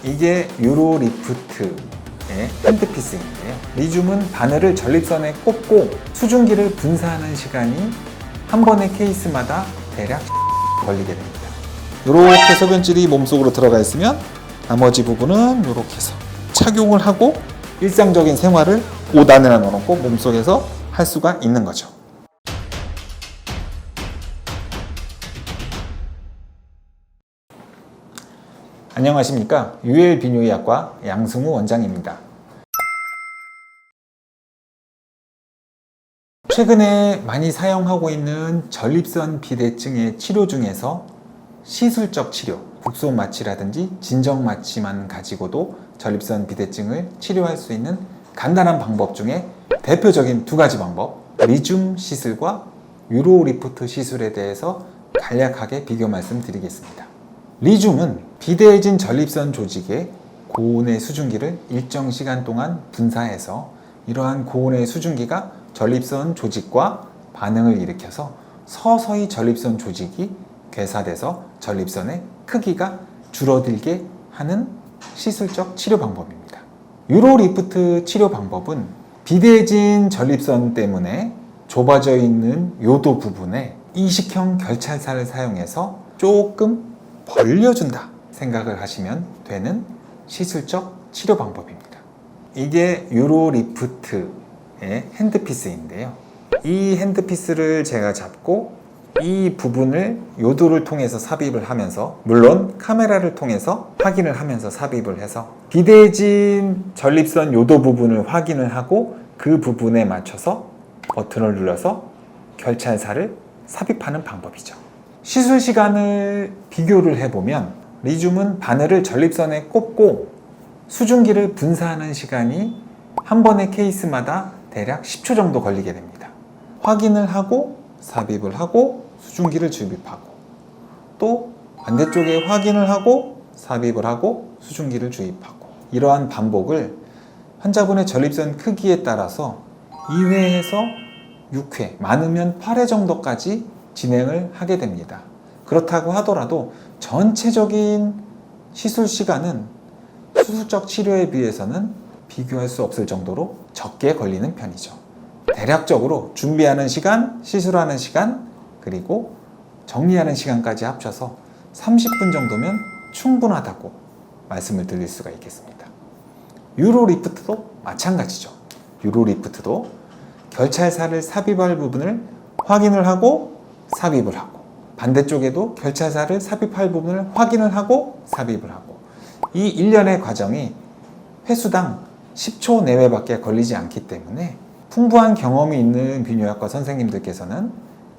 이게 유로리프트의 핸드피스인데요. 리튬은 바늘을 전립선에 꽂고 수증기를 분사하는 시간이 한 번의 케이스마다 대략 걸리게 됩니다. 이렇게 소변줄이 몸속으로 들어가 있으면 나머지 부분은 이렇게 해서 착용을 하고 일상적인 생활을 옷 안에나 넣어놓고 몸속에서 할 수가 있는 거죠. 안녕하십니까. 유헬비뇨의학과 양승우 원장입니다. 최근에 많이 사용하고 있는 전립선 비대증의 치료 중에서 시술적 치료, 국소 마취라든지 진정 마취만 가지고도 전립선 비대증을 치료할 수 있는 간단한 방법 중에 대표적인 두 가지 방법, 리튬 시술과 유로리프트 시술에 대해서 간략하게 비교 말씀드리겠습니다. 리튬은 비대해진 전립선 조직에 고온의 수증기를 일정 시간 동안 분사해서 이러한 고온의 수증기가 전립선 조직과 반응을 일으켜서 서서히 전립선 조직이 괴사돼서 전립선의 크기가 줄어들게 하는 시술적 치료 방법입니다. 유로리프트 치료 방법은 비대해진 전립선 때문에 좁아져 있는 요도 부분에 이식형 결찰사를 사용해서 조금 벌려준다 생각을 하시면 되는 시술적 치료 방법입니다. 이게 유로리프트의 핸드피스인데요. 이 핸드피스를 제가 잡고 이 부분을 요도를 통해서 삽입을 하면서, 물론 카메라를 통해서 확인을 하면서 삽입을 해서 비대해진 전립선 요도 부분을 확인을 하고 그 부분에 맞춰서 버튼을 눌러서 결찰사를 삽입하는 방법이죠. 시술 시간을 비교를 해보면 리튬은 바늘을 전립선에 꽂고 수증기를 분사하는 시간이 한 번의 케이스마다 대략 10초 정도 걸리게 됩니다. 확인을 하고 삽입을 하고 수증기를 주입하고, 또 반대쪽에 확인을 하고 삽입을 하고 수증기를 주입하고, 이러한 반복을 환자분의 전립선 크기에 따라서 2회에서 6회, 많으면 8회 정도까지 진행을 하게 됩니다. 그렇다고 하더라도 전체적인 시술 시간은 수술적 치료에 비해서는 비교할 수 없을 정도로 적게 걸리는 편이죠. 대략적으로 준비하는 시간, 시술하는 시간, 그리고 정리하는 시간까지 합쳐서 30분 정도면 충분하다고 말씀을 드릴 수가 있겠습니다. 유로리프트도 마찬가지죠. 유로리프트도 결찰사를 삽입할 부분을 확인을 하고 삽입을 하고, 반대쪽에도 결찰사를 삽입할 부분을 확인을 하고 삽입을 하고, 이 일련의 과정이 회수당 10초 내외밖에 걸리지 않기 때문에 풍부한 경험이 있는 비뇨기과 선생님들께서는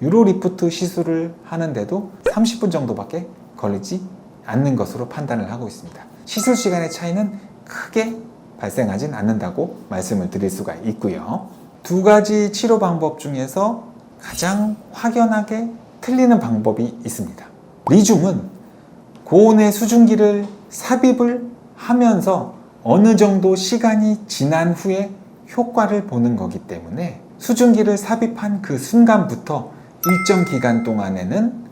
유로리프트 시술을 하는데도 30분 정도밖에 걸리지 않는 것으로 판단을 하고 있습니다. 시술 시간의 차이는 크게 발생하진 않는다고 말씀을 드릴 수가 있고요. 두 가지 치료 방법 중에서 가장 확연하게 틀리는 방법이 있습니다. 리튬은 고온의 수증기를 삽입을 하면서 어느 정도 시간이 지난 후에 효과를 보는 거기 때문에 수증기를 삽입한 그 순간부터 일정 기간 동안에는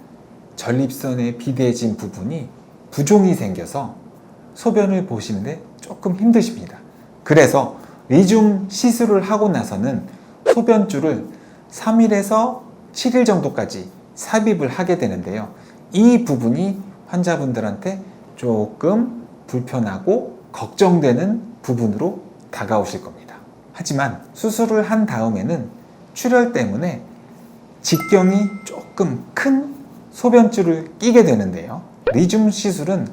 전립선의 비대해진 부분이 부종이 생겨서 소변을 보시는데 조금 힘드십니다. 그래서 리튬 시술을 하고 나서는 소변줄을 3일에서 7일 정도까지 삽입을 하게 되는데요. 이 부분이 환자분들한테 조금 불편하고 걱정되는 부분으로 다가오실 겁니다. 하지만 수술을 한 다음에는 출혈 때문에 직경이 조금 큰 소변줄을 끼게 되는데요. 리튬 시술은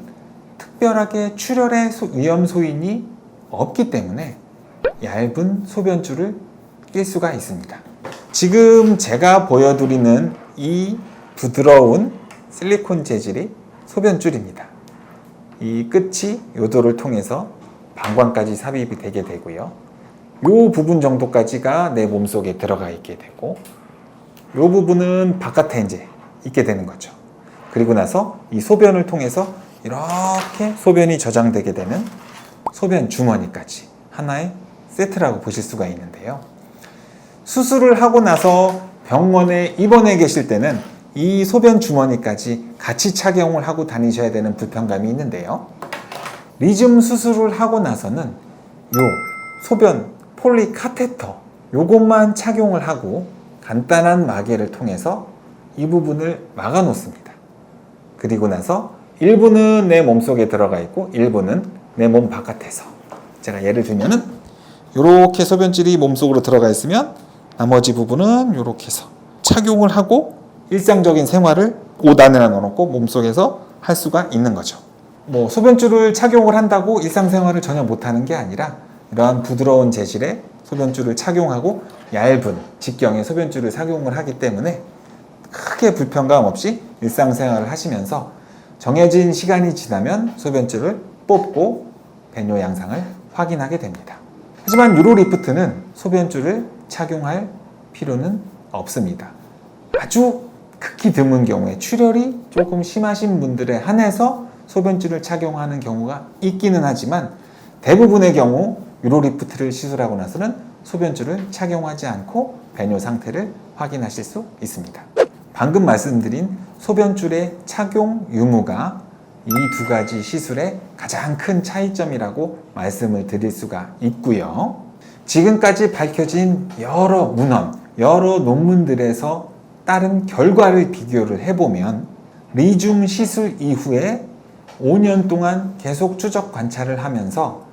특별하게 출혈의 위험 소인이 없기 때문에 얇은 소변줄을 낄 수가 있습니다. 지금 제가 보여드리는 이 부드러운 실리콘 재질의 소변줄입니다. 이 끝이 요도를 통해서 방광까지 삽입이 되게 되고요. 이 부분 정도까지가 내 몸속에 들어가 있게 되고, 이 부분은 바깥에 이제 있게 되는 거죠. 그리고 나서 이 소변을 통해서 이렇게 소변이 저장되게 되는 소변 주머니까지 하나의 세트라고 보실 수가 있는데요. 수술을 하고 나서 병원에 입원해 계실 때는 이 소변 주머니까지 같이 착용을 하고 다니셔야 되는 불편감이 있는데요. 리즘 수술을 하고 나서는 요 소변 폴리 카테터 요것만 착용을 하고 간단한 마개를 통해서 이 부분을 막아 놓습니다. 그리고 나서 일부는 내 몸속에 들어가 있고 일부는 내 몸 바깥에서, 제가 예를 들면은 이렇게 소변줄이 몸속으로 들어가 있으면 나머지 부분은 이렇게 해서 착용을 하고 일상적인 생활을 옷 안에 넣어놓고 몸속에서 할 수가 있는 거죠. 뭐 소변줄을 착용을 한다고 일상생활을 전혀 못하는 게 아니라 이러한 부드러운 재질의 소변줄을 착용하고 얇은 직경의 소변줄을 착용을 하기 때문에 크게 불편감 없이 일상생활을 하시면서 정해진 시간이 지나면 소변줄을 뽑고 배뇨 양상을 확인하게 됩니다. 하지만 유로리프트는 소변줄을 착용할 필요는 없습니다. 아주 극히 드문 경우에 출혈이 조금 심하신 분들에 한해서 소변줄을 착용하는 경우가 있기는 하지만 대부분의 경우 유로리프트를 시술하고 나서는 소변줄을 착용하지 않고 배뇨 상태를 확인하실 수 있습니다. 방금 말씀드린 소변줄의 착용 유무가 이 두 가지 시술의 가장 큰 차이점이라고 말씀을 드릴 수가 있고요. 지금까지 밝혀진 여러 문헌, 여러 논문들에서 따른 결과를 비교를 해보면 리중 시술 이후에 5년 동안 계속 추적 관찰을 하면서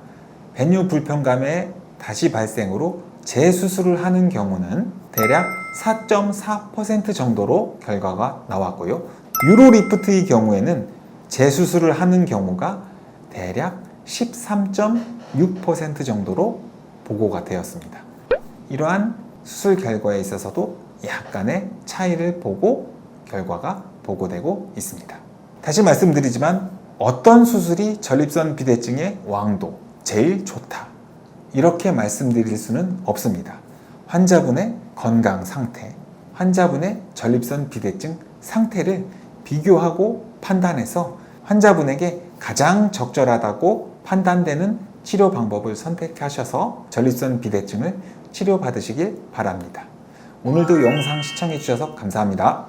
배뇨 불편감의 다시 발생으로 재수술을 하는 경우는 대략 4.4% 정도로 결과가 나왔고요. 유로리프트의 경우에는 재수술을 하는 경우가 대략 13.6% 정도로 보고가 되었습니다. 이러한 수술 결과에 있어서도 약간의 차이를 보고 결과가 보고되고 있습니다. 다시 말씀드리지만 어떤 수술이 전립선 비대증의 왕도, 제일 좋다, 이렇게 말씀드릴 수는 없습니다. 환자분의 건강 상태, 환자분의 전립선 비대증 상태를 비교하고 판단해서 환자분에게 가장 적절하다고 판단되는 치료 방법을 선택하셔서 전립선 비대증을 치료받으시길 바랍니다. 오늘도 영상 시청해 주셔서 감사합니다.